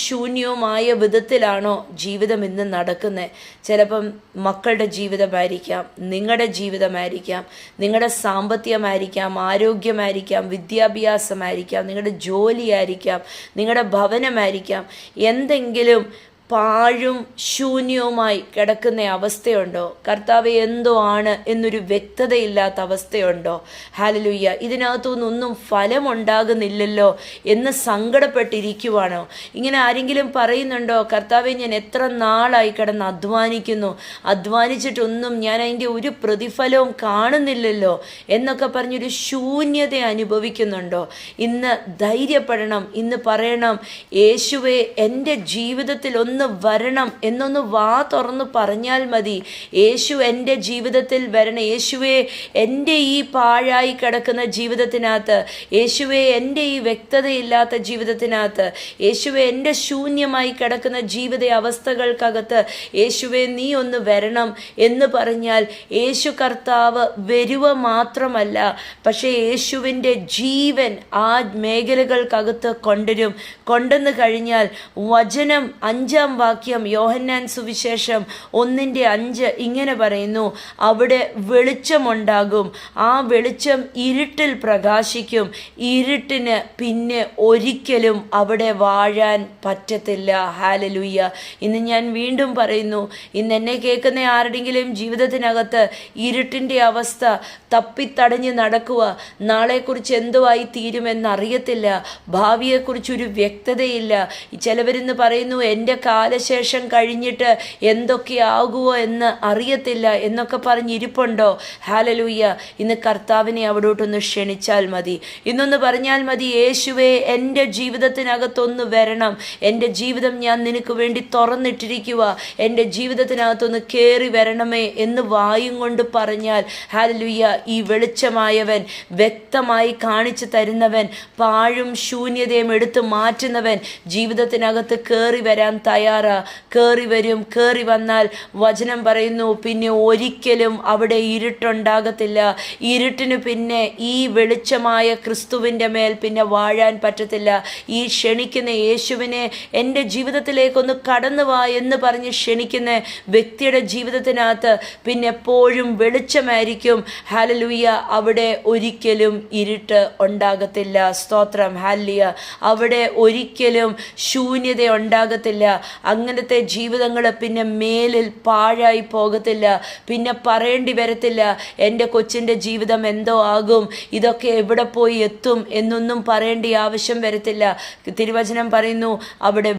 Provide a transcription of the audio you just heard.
ശൂന്യവുമായ വിധത്തിലാണോ ജീവിതം ഇന്ന് നടക്കുന്നത്? ചിലപ്പം മക്കളുടെ ജീവിതമായിരിക്കാം, നിങ്ങളുടെ ജീവിതമായിരിക്കാം, നിങ്ങളുടെ സാമ്പത്തികമായിരിക്കാം, ആരോഗ്യമായിരിക്കാം, വിദ്യാഭ്യാസമായിരിക്കാം, നിങ്ങളുടെ ജോലിയായിരിക്കാം, നിങ്ങളുടെ ഭവനമായിരിക്കാം. എന്തെങ്കിലും പാഴും ശൂന്യവുമായി കിടക്കുന്ന അവസ്ഥയുണ്ടോ? കർത്താവ് എന്തോ ആണ് എന്നൊരു വ്യക്തതയില്ലാത്ത അവസ്ഥയുണ്ടോ? ഹല്ലേലൂയ. ഇതിനകത്തുനിന്നൊന്നും ഫലമുണ്ടാകുന്നില്ലല്ലോ എന്ന് സങ്കടപ്പെട്ടിരിക്കുവാണോ? ഇങ്ങനെ ആരെങ്കിലും പറയുന്നുണ്ടോ, കർത്താവെ ഞാൻ എത്ര നാളായി കിടന്ന് അധ്വാനിച്ചിട്ടൊന്നും ഞാൻ അതിൻ്റെ ഒരു പ്രതിഫലവും കാണുന്നില്ലല്ലോ എന്നൊക്കെ പറഞ്ഞൊരു ശൂന്യത അനുഭവിക്കുന്നുണ്ടോ? ഇന്ന് ധൈര്യപ്പെടണം. ഇന്ന് പറയണം, യേശുവേ എൻ്റെ ജീവിതത്തിൽ ഒന്ന് വരണം എന്നൊന്ന് വാ തുറന്ന് പറഞ്ഞാൽ മതി. യേശു എൻ്റെ ജീവിതത്തിൽ വരണം. യേശുവേ എൻ്റെ ഈ പാഴായി കിടക്കുന്ന ജീവിതത്തിനകത്ത്, യേശുവേ എൻ്റെ ഈ വ്യക്തതയില്ലാത്ത ജീവിതത്തിനകത്ത്, യേശുവേ എൻ്റെ ശൂന്യമായി കിടക്കുന്ന ജീവിത അവസ്ഥകൾക്കകത്ത് യേശുവേ നീ ഒന്ന് വരണം എന്ന് പറഞ്ഞാൽ യേശു കർത്താവ് വരുക മാത്രമല്ല, പക്ഷേ യേശുവിൻ്റെ ജീവൻ ആ മേഖലകൾക്കകത്ത് കൊണ്ടുവന്ന് കഴിഞ്ഞാൽ വചനം 5 വാക്യം യോഹന്നാൻ സുവിശേഷം 1:5 ഇങ്ങനെ പറയുന്നു, അവിടെ വെളിച്ചമുണ്ടാകും, ആ വെളിച്ചം ഇരുട്ടിൽ പ്രകാശിക്കും, ഇരുട്ടിന് പിന്നെ ഒരിക്കലും അവിടെ വാഴാൻ പറ്റത്തില്ല. ഹല്ലേലൂയ. ഇന്ന് ഞാൻ വീണ്ടും പറയുന്നു, ഇന്ന് എന്നെ കേൾക്കുന്ന ആരുടെങ്കിലും ജീവിതത്തിനകത്ത് ഇരുട്ടിൻ്റെ അവസ്ഥ, തപ്പിത്തടഞ്ഞ് നടക്കുക, നാളെക്കുറിച്ച് എന്തുവായി തീരുമെന്നറിയത്തില്ല, ഭാവിയെക്കുറിച്ചൊരു വ്യക്തതയില്ല. ചിലവരിന്ന് പറയുന്നു, എൻ്റെ കാലശേഷം കഴിഞ്ഞിട്ട് എന്തൊക്കെയാകുമോ എന്ന് അറിയത്തില്ല എന്നൊക്കെ പറഞ്ഞിരിപ്പുണ്ടോ? ഹല്ലേലൂയ. ഇന്ന് കർത്താവിനെ അവിടോട്ടൊന്ന് ക്ഷണിച്ചാൽ മതി. ഇന്നൊന്ന് പറഞ്ഞാൽ മതി, യേശുവേ എൻ്റെ ജീവിതത്തിനകത്തൊന്ന് വരണം, എൻ്റെ ജീവിതം ഞാൻ നിനക്ക് വേണ്ടി തുറന്നിട്ടിരിക്കുക, എൻ്റെ ജീവിതത്തിനകത്തൊന്ന് കയറി വരണമേ എന്ന് വായും കൊണ്ട് പറഞ്ഞാൽ, ഹല്ലേലൂയ, ഈ വെളിച്ചമായവൻ, വ്യക്തമായി കാണിച്ചു തരുന്നവൻ, പാഴും ശൂന്യതയും എടുത്തു മാറ്റുന്നവൻ ജീവിതത്തിനകത്ത് കയറി വരാൻ തയ്യാറാ. കയറി വന്നാൽ വചനം പറയുന്നു, പിന്നെ ഒരിക്കലും അവിടെ ഇരുട്ടുണ്ടാകത്തില്ല. ഇരുട്ടിന് പിന്നെ ഈ വെളിച്ചമായ ക്രിസ്തുവിൻ്റെ മേൽ പിന്നെ വാഴാൻ പറ്റത്തില്ല. ഈ ക്ഷണിക്കുന്ന യേശുവിനെ എൻ്റെ ജീവിതത്തിലേക്കൊന്ന് കടന്നു വാ എന്ന് പറഞ്ഞ് ക്ഷണിക്കുന്ന വ്യക്തിയുടെ ജീവിതത്തിനകത്ത് പിന്നെ എപ്പോഴും വെളിച്ചമായിരിക്കും. ഹല്ലേലൂയ. അവിടെ ഒരിക്കലും ഇരുട്ട് ഉണ്ടാകത്തില്ല. സ്തോത്രം. ഹല്ലേലൂയ. അവിടെ ഒരിക്കലും ശൂന്യത ഉണ്ടാകത്തില്ല. അങ്ങനത്തെ ജീവിതങ്ങൾ പിന്നെ മേലിൽ പാഴായി പോകത്തില്ല. പിന്നെ പറയേണ്ടി വരത്തില്ല, എൻ്റെ കൊച്ചിൻ്റെ ജീവിതം എന്തോ ആകും, ഇതൊക്കെ എവിടെ പോയി എത്തും എന്നൊന്നും പറയേണ്ട ആവശ്യം വരത്തില്ല. തിരുവചനം പറയുന്നു, അവിടെ